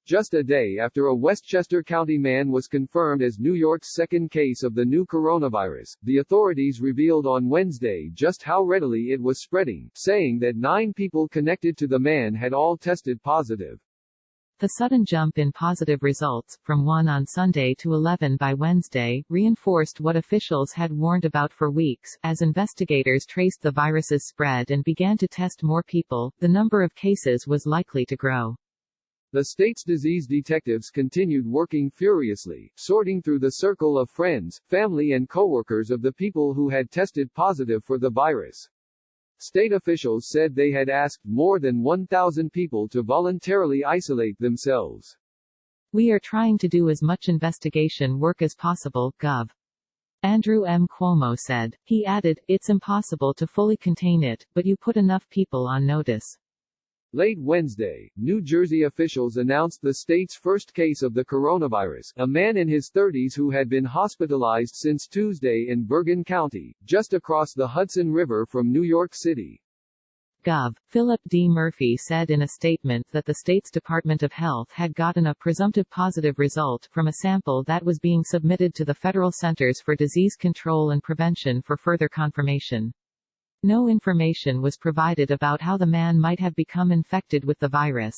Just a day after a Westchester County man was confirmed as New York's second case of the new coronavirus, the authorities revealed on Wednesday just how readily it was spreading, saying that 9 people connected to the man had all tested positive. The sudden jump in positive results, from 1 on Sunday to 11 by Wednesday, reinforced what officials had warned about for weeks. As investigators traced the virus's spread and began to test more people, the number of cases was likely to grow. The state's disease detectives continued working furiously, sorting through the circle of friends, family and coworkers of the people who had tested positive for the virus. State officials said they had asked more than 1,000 people to voluntarily isolate themselves. "We are trying to do as much investigation work as possible," Gov. Andrew M. Cuomo said. He added, "It's impossible to fully contain it, but you put enough people on notice." Late Wednesday, New Jersey officials announced the state's first case of the coronavirus, a man in his 30s who had been hospitalized since Tuesday in Bergen County, just across the Hudson River from New York City. Gov. Philip D. Murphy said in a statement that the state's Department of Health had gotten a presumptive positive result from a sample that was being submitted to the Federal Centers for Disease Control and Prevention for further confirmation. No information was provided about how the man might have become infected with the virus.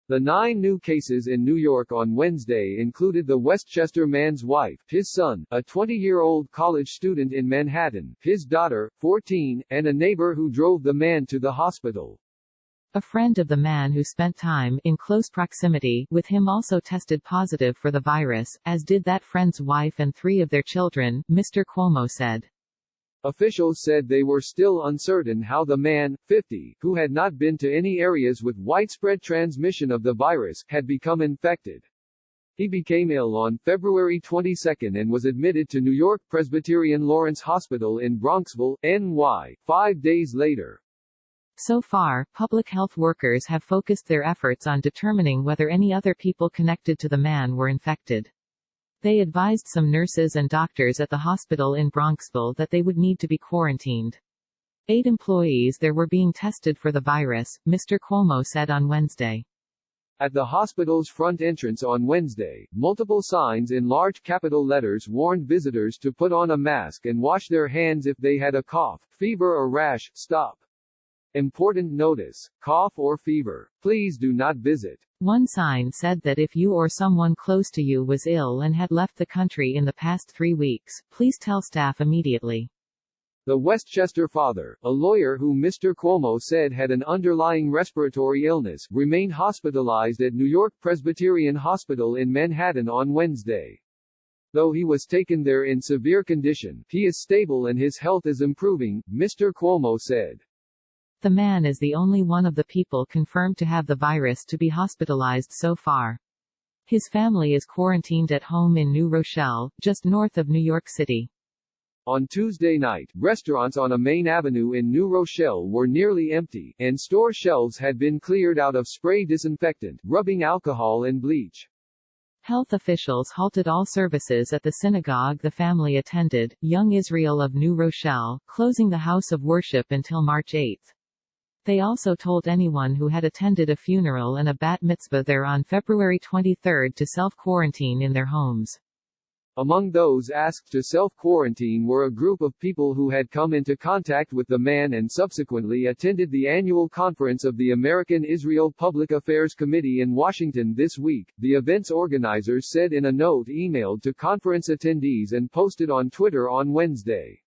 The 9 new cases in New York on Wednesday included the Westchester man's wife, his son, a 20-year-old college student in Manhattan, his daughter, 14, and a neighbor who drove the man to the hospital. A friend of the man who spent time in close proximity with him also tested positive for the virus, as did that friend's wife and 3 of their children, Mr. Cuomo said. Officials said they were still uncertain how the man, 50, who had not been to any areas with widespread transmission of the virus, had become infected. He became ill on February 22 and was admitted to New York Presbyterian Lawrence Hospital in Bronxville, NY, 5 days later. So far, public health workers have focused their efforts on determining whether any other people connected to the man were infected. They advised some nurses and doctors at the hospital in Bronxville that they would need to be quarantined. 8 employees there were being tested for the virus, Mr. Cuomo said on Wednesday. At the hospital's front entrance on Wednesday, multiple signs in large capital letters warned visitors to put on a mask and wash their hands if they had a cough, fever or rash. Stop. Important notice: cough or fever, please do not visit. One sign said that if you or someone close to you was ill and had left the country in the past 3 weeks, please tell staff immediately. The Westchester father, a lawyer who Mr. Cuomo said had an underlying respiratory illness, remained hospitalized at New York Presbyterian Hospital in Manhattan on Wednesday. Though he was taken there in severe condition, he is stable and his health is improving, Mr. Cuomo said. The man is the only one of the people confirmed to have the virus to be hospitalized so far. His family is quarantined at home in New Rochelle, just north of New York City. On Tuesday night, restaurants on a main avenue in New Rochelle were nearly empty, and store shelves had been cleared out of spray disinfectant, rubbing alcohol and bleach. Health officials halted all services at the synagogue the family attended, Young Israel of New Rochelle, closing the house of worship until March 8. They also told anyone who had attended a funeral and a bat mitzvah there on February 23 to self-quarantine in their homes. Among those asked to self-quarantine were a group of people who had come into contact with the man and subsequently attended the annual conference of the American Israel Public Affairs Committee in Washington this week, the event's organizers said in a note emailed to conference attendees and posted on Twitter on Wednesday.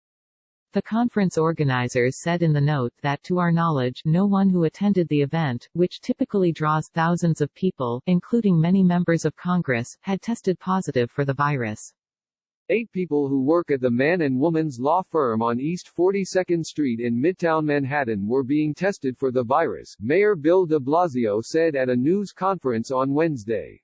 The conference organizers said in the note that to our knowledge, no one who attended the event, which typically draws thousands of people, including many members of Congress, had tested positive for the virus. 8 people who work at the man and woman's law firm on East 42nd Street in Midtown Manhattan were being tested for the virus, Mayor Bill de Blasio said at a news conference on Wednesday.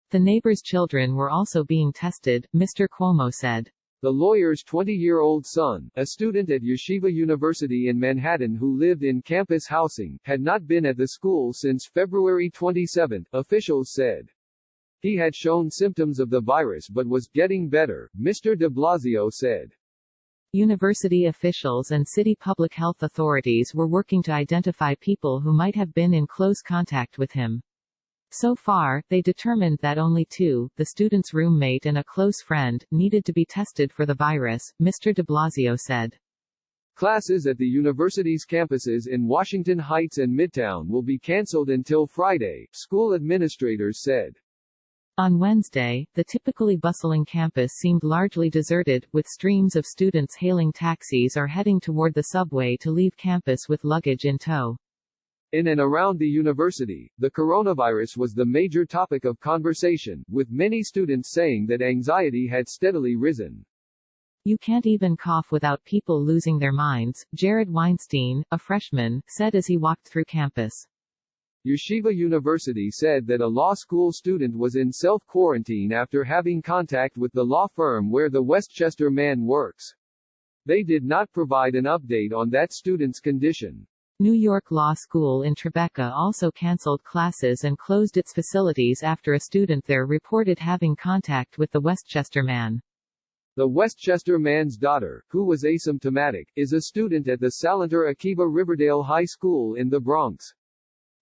The neighbors' children were also being tested, Mr. Cuomo said. The lawyer's 20-year-old son, a student at Yeshiva University in Manhattan who lived in campus housing, had not been at the school since February 27, officials said. He had shown symptoms of the virus but was getting better, Mr. de Blasio said. University officials and city public health authorities were working to identify people who might have been in close contact with him. So far, they determined that only 2, the student's roommate and a close friend, needed to be tested for the virus, Mr. de Blasio said. Classes at the university's campuses in Washington Heights and Midtown will be canceled until Friday, school administrators said. On Wednesday, the typically bustling campus seemed largely deserted, with streams of students hailing taxis or heading toward the subway to leave campus with luggage in tow. In and around the university, the coronavirus was the major topic of conversation, with many students saying that anxiety had steadily risen. You can't even cough without people losing their minds, Jared Weinstein, a freshman, said as he walked through campus. Yeshiva University said that a law school student was in self-quarantine after having contact with the law firm where the Westchester man works. They did not provide an update on that student's condition. New York Law School in Tribeca also canceled classes and closed its facilities after a student there reported having contact with the Westchester man. The Westchester man's daughter, who was asymptomatic, is a student at the Salanter Akiva Riverdale High School in the Bronx.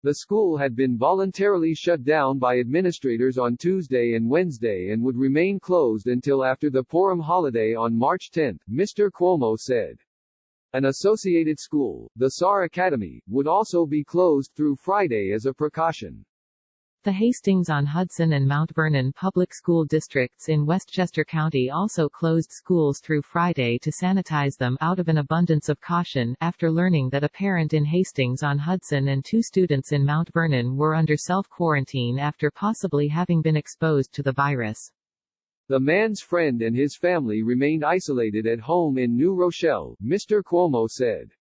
The school had been voluntarily shut down by administrators on Tuesday and Wednesday and would remain closed until after the Purim holiday on March 10, Mr. Cuomo said. An associated school, the SAR Academy, would also be closed through Friday as a precaution. The Hastings-on-Hudson and Mount Vernon public school districts in Westchester County also closed schools through Friday to sanitize them out of an abundance of caution, after learning that a parent in Hastings-on-Hudson and 2 students in Mount Vernon were under self-quarantine after possibly having been exposed to the virus. The man's friend and his family remained isolated at home in New Rochelle, Mr. Cuomo said.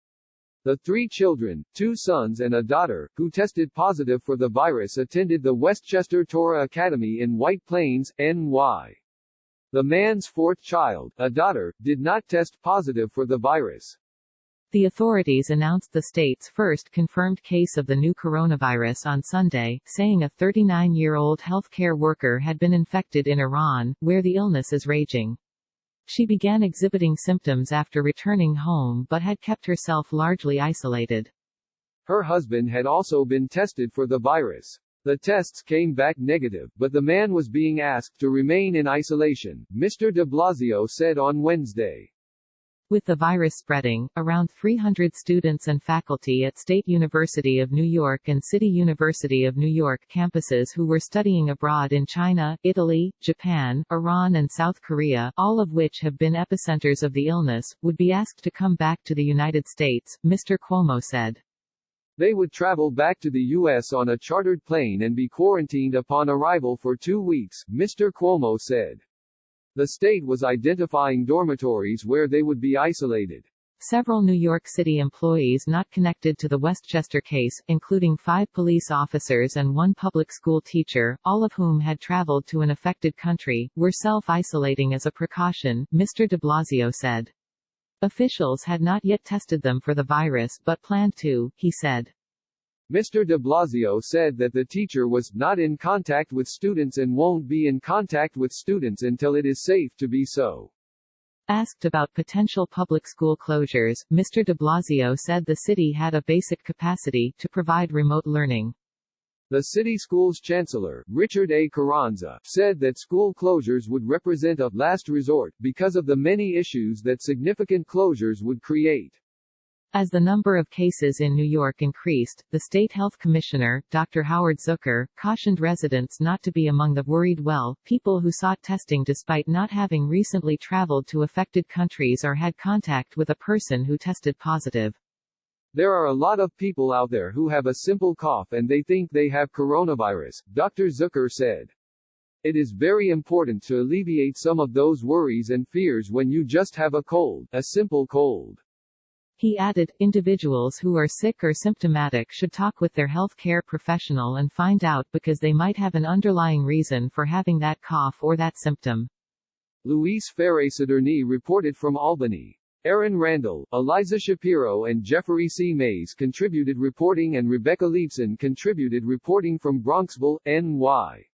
The 3 children, 2 sons and a daughter, who tested positive for the virus attended the Westchester Torah Academy in White Plains, NY. The man's 4th child, a daughter, did not test positive for the virus. The authorities announced the state's first confirmed case of the new coronavirus on Sunday, saying a 39-year-old healthcare worker had been infected in Iran, where the illness is raging. She began exhibiting symptoms after returning home but had kept herself largely isolated. Her husband had also been tested for the virus. The tests came back negative, but the man was being asked to remain in isolation, Mr. de Blasio said on Wednesday. With the virus spreading, around 300 students and faculty at State University of New York and City University of New York campuses who were studying abroad in China, Italy, Japan, Iran and South Korea, all of which have been epicenters of the illness, would be asked to come back to the United States, Mr. Cuomo said. They would travel back to the U.S. on a chartered plane and be quarantined upon arrival for 2 weeks, Mr. Cuomo said. The state was identifying dormitories where they would be isolated. Several New York City employees not connected to the Westchester case, including 5 police officers and 1 public school teacher, all of whom had traveled to an affected country, were self-isolating as a precaution, Mr. de Blasio said. Officials had not yet tested them for the virus but planned to, he said. Mr. de Blasio said that the teacher was not in contact with students and won't be in contact with students until it is safe to be so. Asked about potential public school closures, Mr. de Blasio said the city had a basic capacity to provide remote learning. The city schools chancellor, Richard A. Carranza, said that school closures would represent a last resort because of the many issues that significant closures would create. As the number of cases in New York increased, the state health commissioner, Dr. Howard Zucker, cautioned residents not to be among the worried people who sought testing despite not having recently traveled to affected countries or had contact with a person who tested positive. There are a lot of people out there who have a simple cough and they think they have coronavirus, Dr. Zucker said. It is very important to alleviate some of those worries and fears when you just have a cold, a simple cold. He added, individuals who are sick or symptomatic should talk with their health care professional and find out because they might have an underlying reason for having that cough or that symptom. Luis Ferre-Sadurní reported from Albany. Aaron Randall, Eliza Shapiro and Jeffrey C. Mays contributed reporting and Rebecca Leibson contributed reporting from Bronxville, NY.